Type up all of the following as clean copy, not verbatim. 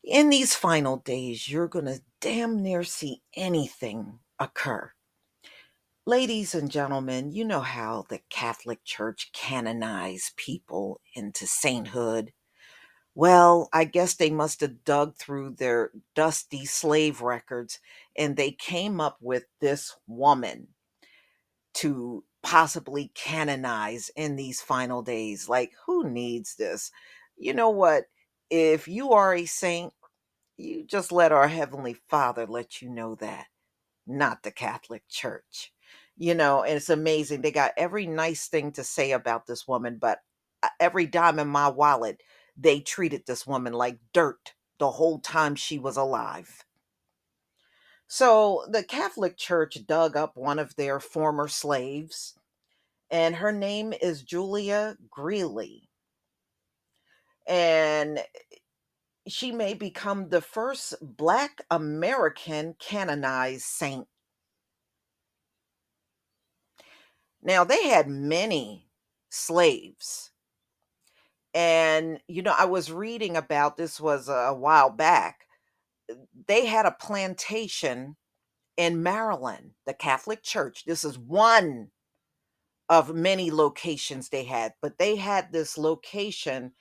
In these final days, you're going to damn near see anything occur. Ladies and gentlemen, you know how the Catholic Church canonized people into sainthood. Well, I guess they must have dug through their dusty slave records and they came up with this woman to possibly canonize in these final days. Like, who needs this? You know what? If you are a saint, you just let our Heavenly Father let you know that, not the Catholic Church. And it's amazing. They got every nice thing to say about this woman, but every dime in my wallet, they treated this woman like dirt the whole time she was alive. So the Catholic Church dug up one of their former slaves, and her name is Julia Greeley. And she may become the first Black American canonized saint. Now, they had many slaves. And, I was reading about this was a while back. They had a plantation in Maryland, the Catholic Church. This is one of many locations they had, but they had this location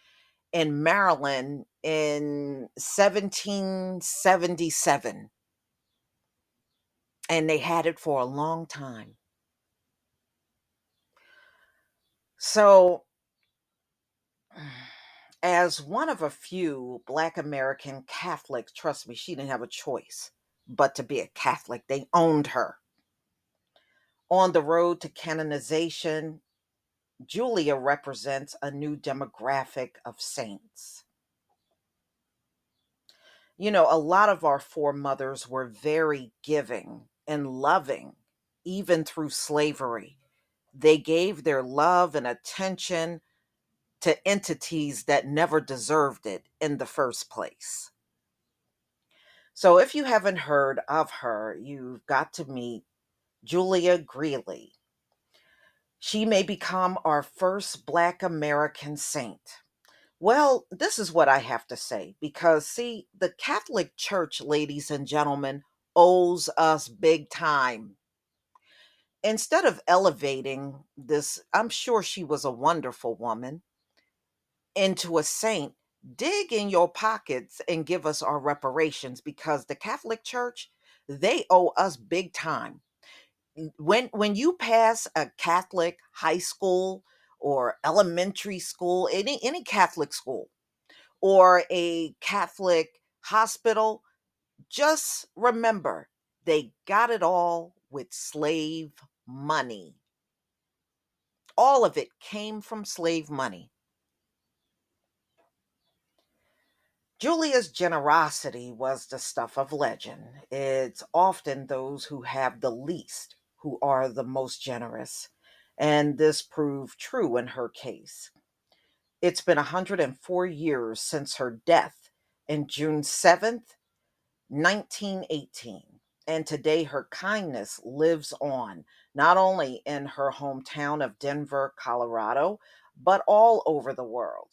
in Maryland in 1777, and they had it for a long time. So, as one of a few Black American Catholics, trust me, she didn't have a choice but to be a Catholic. They owned her. On the road to canonization, Julia represents a new demographic of saints. A lot of our foremothers were very giving and loving, even through slavery. They gave their love and attention to entities that never deserved it in the first place. So if you haven't heard of her, you've got to meet Julia Greeley. She may become our first Black American saint. Well, this is what I have to say because, see, the Catholic Church, ladies and gentlemen, owes us big time. Instead of elevating this, I'm sure she was a wonderful woman, into a saint, dig in your pockets and give us our reparations because the Catholic Church, they owe us big time. When you pass a Catholic high school or elementary school, any Catholic school or a Catholic hospital, just remember they got it all with slave money. All of it came from slave money. Julia's generosity was the stuff of legend. It's often those who have the least who are the most generous, and this proved true in her case. It's been 104 years since her death in June 7th, 1918. And today her kindness lives on, not only in her hometown of Denver, Colorado, but all over the world.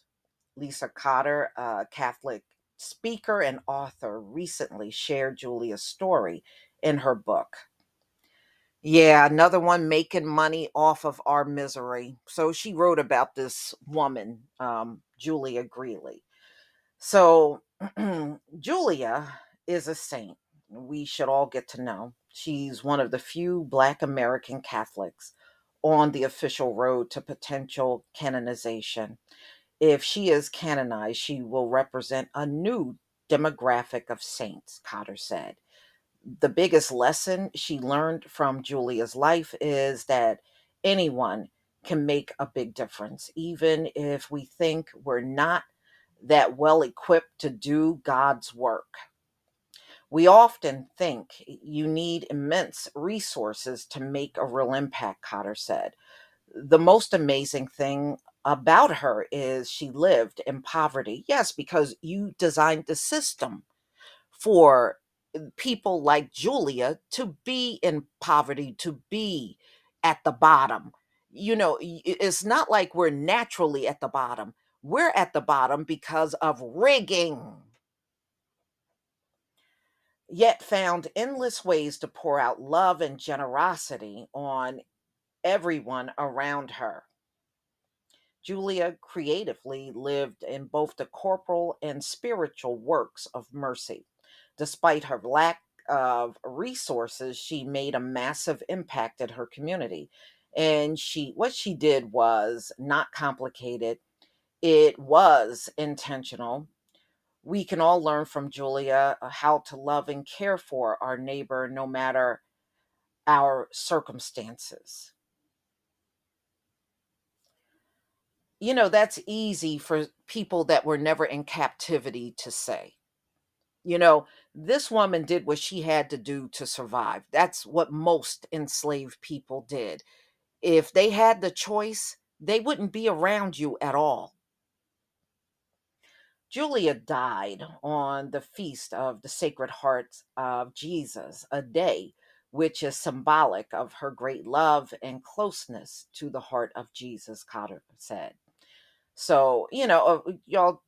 Lisa Cotter, a Catholic speaker and author, recently shared Julia's story in her book. Yeah, another one making money off of our misery. So she wrote about this woman, Julia Greeley. So Julia is a saint. We should all get to know. She's one of the few Black American Catholics on the official road to potential canonization. If she is canonized, she will represent a new demographic of saints, Cotter said. The biggest lesson she learned from Julia's life is that anyone can make a big difference, even if we think we're not that well equipped to do God's work. We often think you need immense resources to make a real impact, Cotter said. The most amazing thing about her is she lived in poverty. Yes, because you designed the system for people like Julia to be in poverty, to be at the bottom. It's not like we're naturally at the bottom. We're at the bottom because of rigging. yet found endless ways to pour out love and generosity on everyone around her. Julia creatively lived in both the corporal and spiritual works of mercy. Despite her lack of resources, she made a massive impact in her community. And what she did was not complicated. It was intentional. We can all learn from Julia how to love and care for our neighbor no matter our circumstances. That's easy for people that were never in captivity to say. You know, this woman did what she had to do to survive. That's what most enslaved people did. If they had the choice, they wouldn't be around you at all. Julia died on the feast of the Sacred Heart of Jesus, a day which is symbolic of her great love and closeness to the heart of Jesus, Cotter said. So, y'all,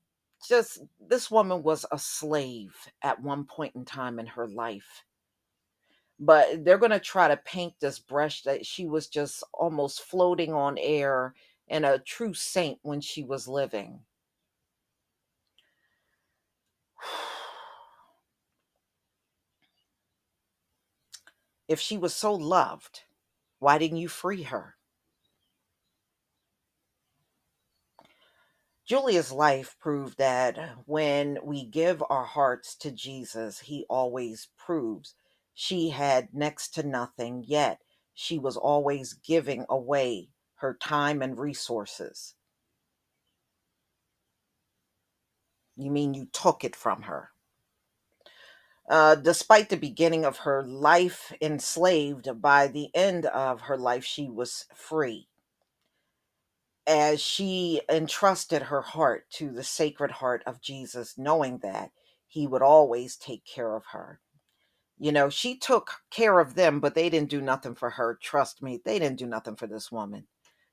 just this woman was a slave at one point in time in her life. But they're going to try to paint this brush that she was just almost floating on air and a true saint when she was living. If she was so loved, why didn't you free her? Julia's life proved that when we give our hearts to Jesus, he always proves. She had next to nothing, yet she was always giving away her time and resources. You mean you took it from her? Despite the beginning of her life enslaved, by the end of her life, she was free as she entrusted her heart to the Sacred Heart of Jesus, knowing that he would always take care of her. She took care of them, but they didn't do nothing for her. Trust me, they didn't do nothing for this woman.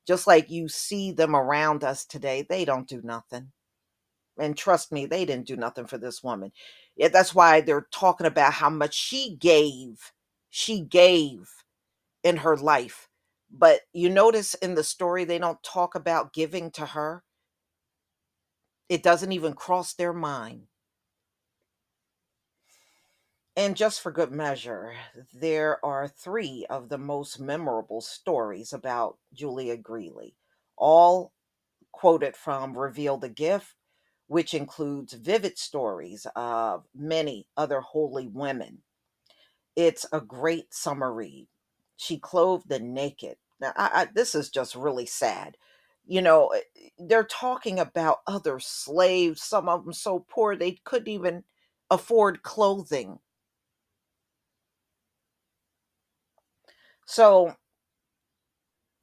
Just like you see them around us today, they don't do nothing. And trust me, they didn't do nothing for this woman. Yeah, that's why they're talking about how much she gave. She gave in her life. But you notice in the story, they don't talk about giving to her. It doesn't even cross their mind. And just for good measure, there are three of the most memorable stories about Julia Greeley, all quoted from Reveal the Gift, which includes vivid stories of many other holy women. It's a great summer read. She clothed the naked. Now, this is just really sad. They're talking about other slaves, some of them so poor they couldn't even afford clothing. So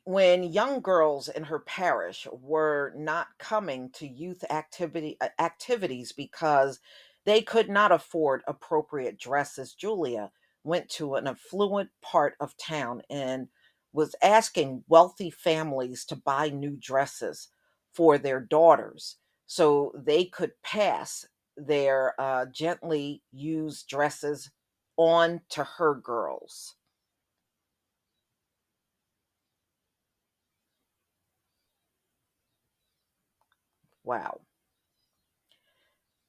when young girls in her parish were not coming to youth activities because they could not afford appropriate dresses, Julia went to an affluent part of town and was asking wealthy families to buy new dresses for their daughters so they could pass their gently used dresses on to her girls. Wow.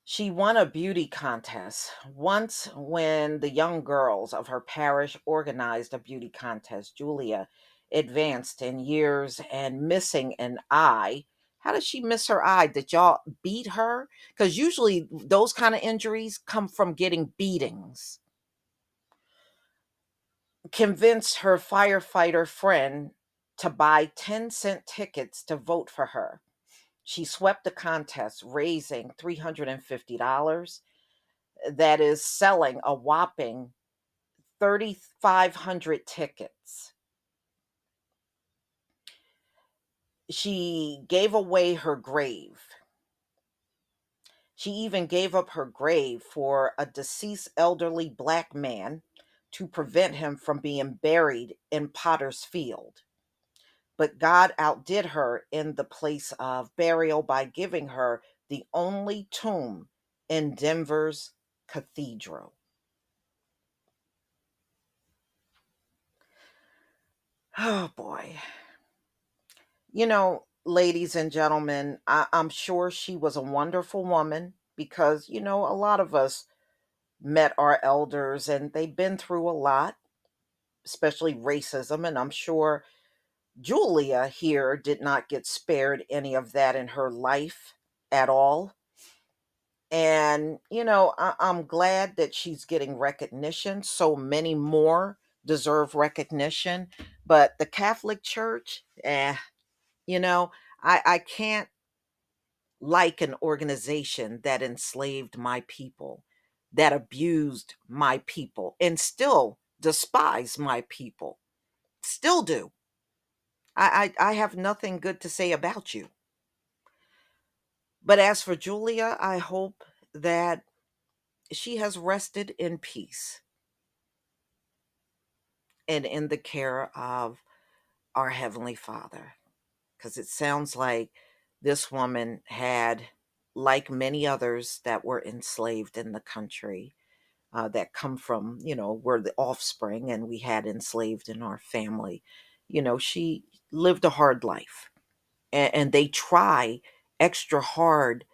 She won a beauty contest once when the young girls of her parish organized a beauty contest. Julia advanced in years and missing an eye. How did she miss her eye? Did y'all beat her? Because usually those kind of injuries come from getting beatings. Convinced her firefighter friend to buy 10-cent tickets to vote for her. She swept the contest, raising $350. That is selling a whopping 3,500 tickets. She gave away her grave. She even gave up her grave for a deceased elderly black man to prevent him from being buried in Potter's Field. But God outdid her in the place of burial by giving her the only tomb in Denver's cathedral. Oh boy. Ladies and gentlemen, I'm sure she was a wonderful woman because, a lot of us met our elders and they've been through a lot, especially racism. And I'm sure Julia here did not get spared any of that in her life at all. And, I'm glad that she's getting recognition. So many more deserve recognition. But the Catholic Church, you know, I can't like an organization that enslaved my people, that abused my people, and still despise my people. Still do. I have nothing good to say about you. But as for Julia, I hope that she has rested in peace and in the care of our Heavenly Father. Because it sounds like this woman had, like many others that were enslaved in the country, that come from, we're the offspring and we had enslaved in our family. She lived a hard life, and they try extra hard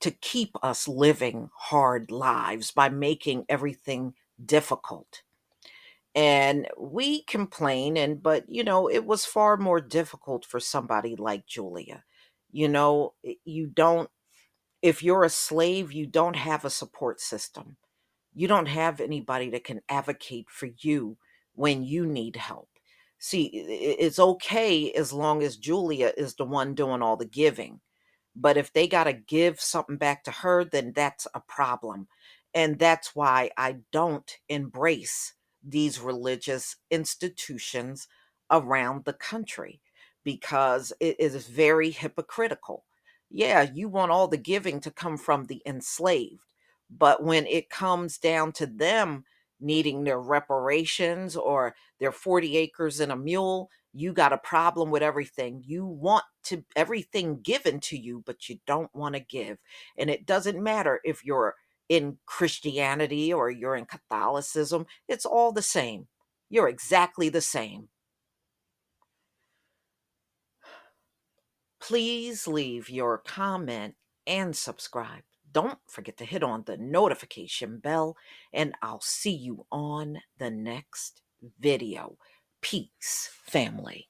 to keep us living hard lives by making everything difficult. And we complain, but it was far more difficult for somebody like Julia. You don't, if you're a slave, you don't have a support system. You don't have anybody that can advocate for you when you need help. See, it's okay as long as Julia is the one doing all the giving. But if they got to give something back to her, then that's a problem. And that's why I don't embrace these religious institutions around the country, because it is very hypocritical. Yeah, you want all the giving to come from the enslaved, but when it comes down to them needing their reparations or their 40 acres and a mule, you got a problem with everything. You want to everything given to you, but you don't want to give. And it doesn't matter if you're in Christianity or you're in Catholicism, it's all the same. You're exactly the same. Please leave your comment and subscribe. Don't forget to hit on the notification bell, and I'll see you on the next video. Peace, family.